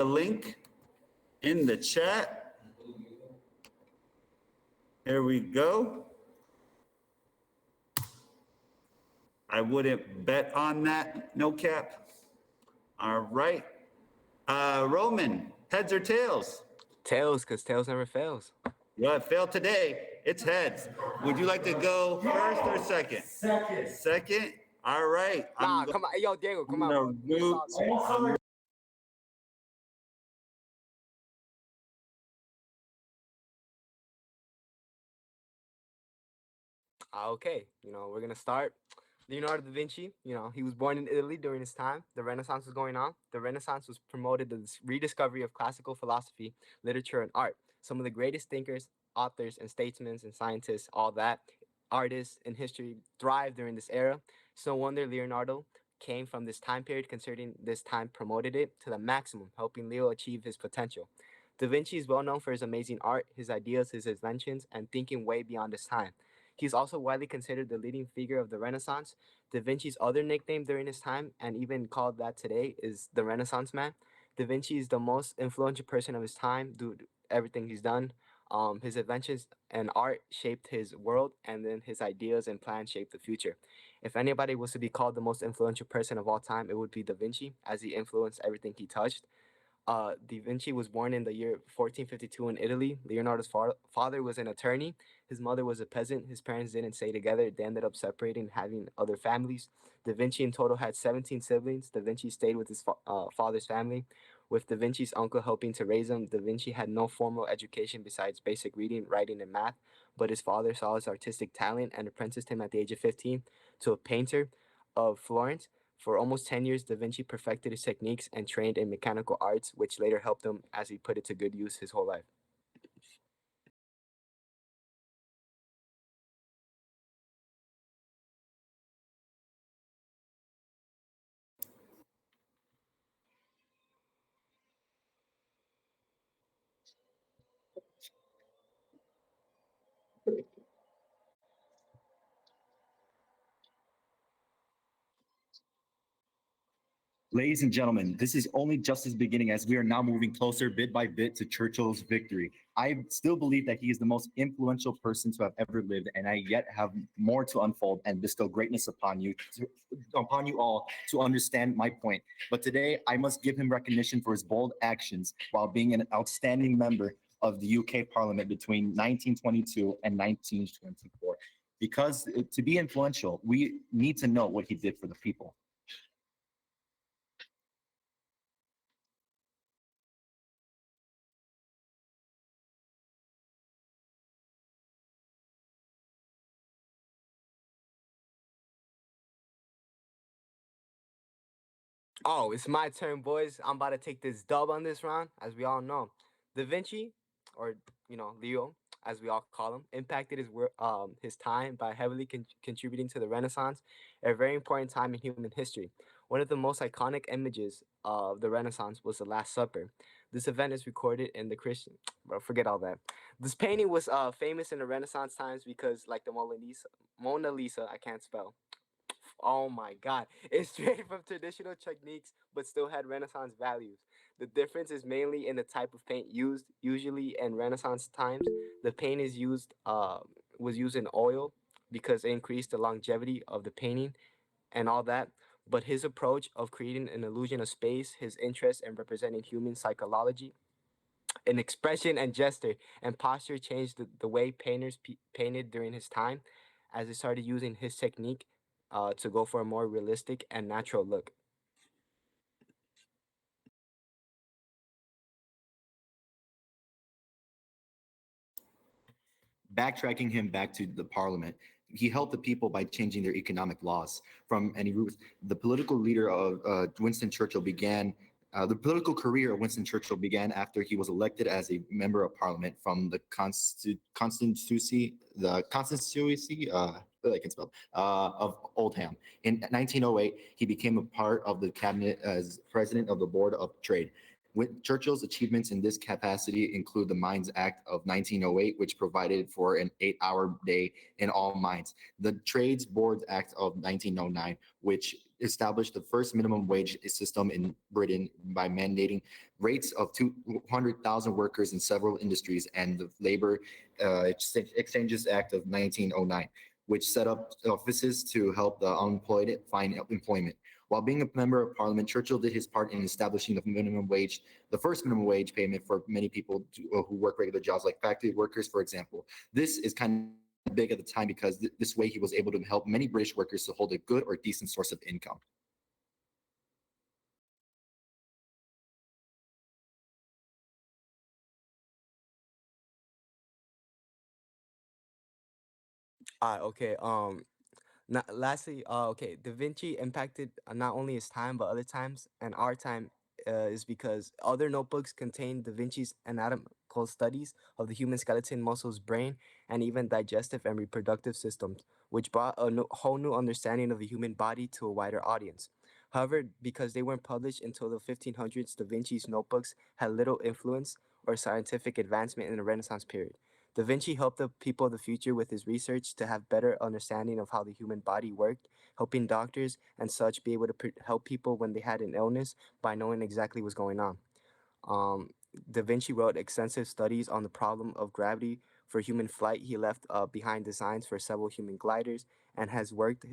the link in the chat. Here we go. I wouldn't bet on that, no cap. All right. Roman, heads or tails? Tails, because tails never fails. Well, it failed today. It's heads. Would you like to go first or second? Second. Second? All right. Nah, come on. Yo, Diego, come on, bro. Okay, we're gonna start. Leonardo da Vinci, he was born in Italy during his time. The Renaissance was going on. The Renaissance was promoted the rediscovery of classical philosophy, literature, and art. Some of the greatest thinkers, authors, and statesmen and scientists, all that, artists in history thrived during this era. It's no wonder Leonardo came from this time period, considering this time promoted it to the maximum, helping Leo achieve his potential. Da Vinci is well known for his amazing art, his ideas, his inventions, and thinking way beyond his time. He's also widely considered the leading figure of the Renaissance. Da Vinci's other nickname during his time, and even called that today, is the Renaissance Man. Da Vinci is the most influential person of his time due to everything he's done. His inventions and art shaped his world, and then his ideas and plans shaped the future. If anybody was to be called the most influential person of all time, it would be Da Vinci, as he influenced everything he touched. Da Vinci was born in the year 1452 in Italy. Leonardo's father was an attorney. His mother was a peasant. His parents didn't stay together. They ended up separating, having other families. Da Vinci in total had 17 siblings. Da Vinci stayed with his father's family, with Da Vinci's uncle helping to raise him. Da Vinci had no formal education besides basic reading, writing, and math, but his father saw his artistic talent and apprenticed him at the age of 15 to a painter of Florence. For almost 10 years, Da Vinci perfected his techniques and trained in mechanical arts, which later helped him as he put it to good use his whole life. Ladies and gentlemen, this is only just his beginning, as we are now moving closer bit by bit to Churchill's victory. I still believe that he is the most influential person to have ever lived, and I yet have more to unfold and bestow greatness upon you all to understand my point. But today, I must give him recognition for his bold actions while being an outstanding member of the UK Parliament between 1922 and 1924. Because to be influential, we need to know what he did for the people. Oh, it's my turn, boys. I'm about to take this dub on this round. As we all know, Da Vinci, or Leo, as we all call him, impacted his time by heavily contributing to the Renaissance, a very important time in human history. One of the most iconic images of the Renaissance was the Last Supper. This event is recorded in the Christian. Bro, forget all that. This painting was famous in the Renaissance times because, like the Mona Lisa, I can't spell. Oh my God. It's straight from traditional techniques, but still had Renaissance values. The difference is mainly in the type of paint used. Usually in Renaissance times, the paint was used in oil because it increased the longevity of the painting and all that. But his approach of creating an illusion of space, his interest in representing human psychology, an expression and gesture and posture changed the way painters painted during his time, as they started using his technique to go for a more realistic and natural look. Backtracking him back to the parliament, he helped the people by changing their economic laws. The political leader of Winston Churchill began. The political career of Winston Churchill began after he was elected as a member of parliament from the constituency I can spell, of Oldham. In 1908, he became a part of the cabinet as president of the Board of Trade. Churchill's achievements in this capacity include the Mines Act of 1908, which provided for an 8-hour day in all mines. The Trades Boards Act of 1909, which established the first minimum wage system in Britain by mandating rates of 200,000 workers in several industries and the Labor Exchanges Act of 1909, which set up offices to help the unemployed find employment. While being a member of parliament, Churchill did his part in establishing the first minimum wage payment for many people who work regular jobs, like factory workers, for example. This is kind of big at the time because this way he was able to help many British workers to hold a good or decent source of income. Okay. Not, lastly, okay, Da Vinci impacted not only his time but other times, and our time is because other notebooks contain Da Vinci's anatomical studies of the human skeleton, muscles, brain, and even digestive and reproductive systems, which brought a whole new understanding of the human body to a wider audience. However, because they weren't published until the 1500s, Da Vinci's notebooks had little influence or scientific advancement in the Renaissance period. Da Vinci helped the people of the future with his research to have better understanding of how the human body worked, helping doctors and such be able to help people when they had an illness by knowing exactly what's going on. Um, Da Vinci wrote extensive studies on the problem of gravity for human flight. He left behind designs for several human gliders and has worked.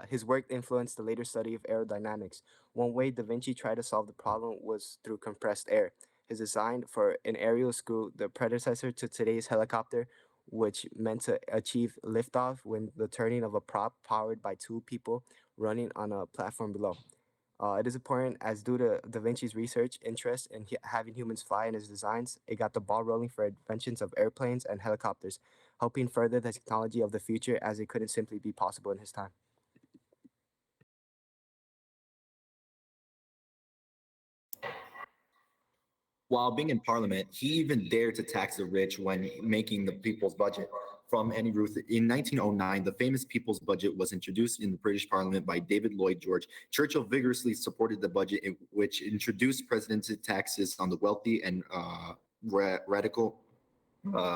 His work influenced the later study of aerodynamics. One way Da Vinci tried to solve the problem was through compressed air. His design for an aerial screw, the predecessor to today's helicopter, which meant to achieve liftoff when the turning of a prop powered by two people running on a platform below. It is important as due to Da Vinci's research interest in having humans fly in his designs, it got the ball rolling for inventions of airplanes and helicopters, helping further the technology of the future as it couldn't simply be possible in his time. While being in parliament, he even dared to tax the rich when making the people's budget from any roof. In 1909, the famous people's budget was introduced in the British Parliament by David Lloyd George. Churchill vigorously supported the budget, which introduced presidency taxes on the wealthy and radical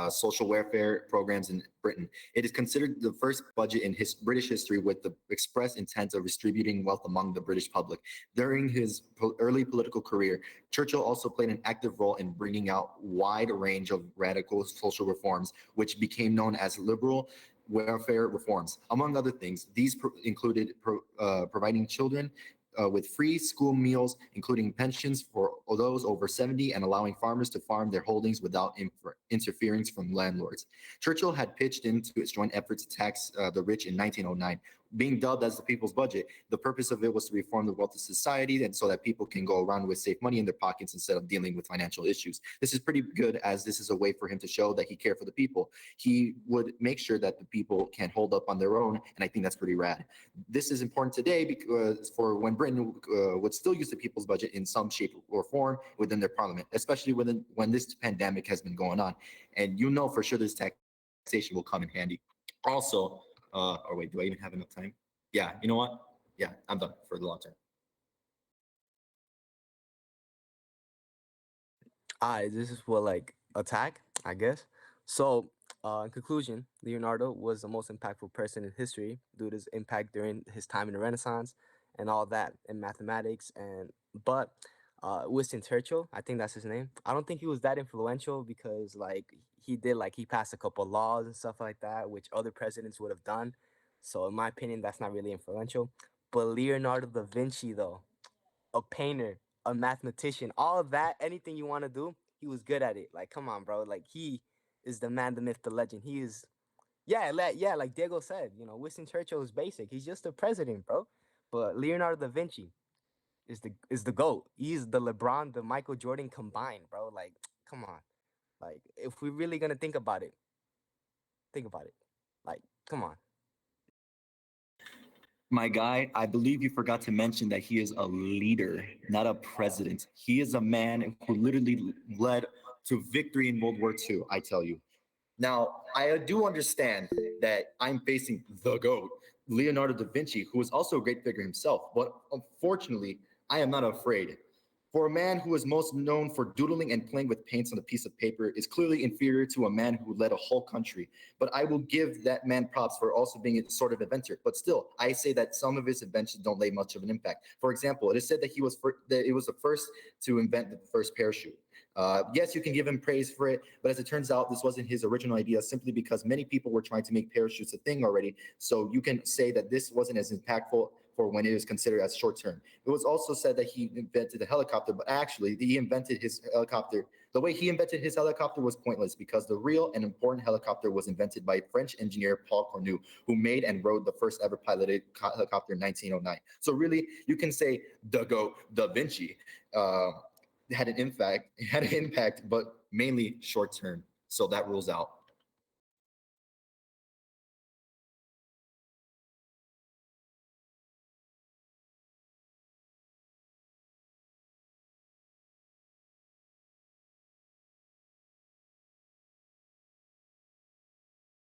social welfare programs in Britain. It is considered the first budget in British history with the express intent of distributing wealth among the British public. During his early political career, Churchill also played an active role in bringing out wide range of radical social reforms, which became known as liberal welfare reforms. Among other things, these included providing children with free school meals, including pensions for those over 70, and allowing farmers to farm their holdings without interference from landlords. Churchill had pitched into its joint effort to tax the rich in 1909. Being dubbed as the people's budget, the purpose of it was to reform the wealth of society and so that people can go around with safe money in their pockets instead of dealing with financial issues. This is pretty good as this is a way for him to show that he cared for the people. He would make sure that the people can hold up on their own, and I think that's pretty rad. This is important today because for when Britain would still use the people's budget in some shape or form within their parliament, especially when this pandemic has been going on. And you know for sure this taxation will come in handy. Also, or wait, do I even have enough time? Yeah, you know what? Yeah, I'm done for the long term. This is what like attack, I guess. So, in conclusion, Leonardo was the most impactful person in history due to his impact during his time in the Renaissance and all that in mathematics. And but Winston Churchill, I think that's his name. I don't think he was that influential because like he passed a couple laws and stuff like that, which other presidents would have done. So in my opinion, that's not really influential. But Leonardo da Vinci, though, a painter, a mathematician, all of that, anything you want to do, he was good at it. Like, come on, bro. Like, he is the man, the myth, the legend. He is, yeah, yeah, like Diego said, Winston Churchill is basic. He's just a president, bro. But Leonardo da Vinci is the GOAT. He's the LeBron, the Michael Jordan combined, bro. Like, come on. Like, if we're really gonna think about it, think about it. Like, come on. My guy, I believe you forgot to mention that he is a leader, not a president. He is a man who literally led to victory in World War II, I tell you. Now, I do understand that I'm facing the GOAT, Leonardo da Vinci, who is also a great figure himself, but unfortunately, I am not afraid. For a man who is most known for doodling and playing with paints on a piece of paper is clearly inferior to a man who led a whole country. But I will give that man props for also being a sort of inventor. But still, I say that some of his inventions don't lay much of an impact. For example, it is said that that it was the first to invent the first parachute. Yes, you can give him praise for it, but as it turns out, this wasn't his original idea simply because many people were trying to make parachutes a thing already. So you can say that this wasn't as impactful for when it was considered as short term. It was also said that he invented the helicopter, but actually he invented his helicopter. The way he invented his helicopter was pointless because the real and important helicopter was invented by French engineer Paul Cornu, who made and rode the first ever piloted helicopter in 1909. So really, you can say the GOAT, Da Vinci, had an impact, but mainly short term. So that rules out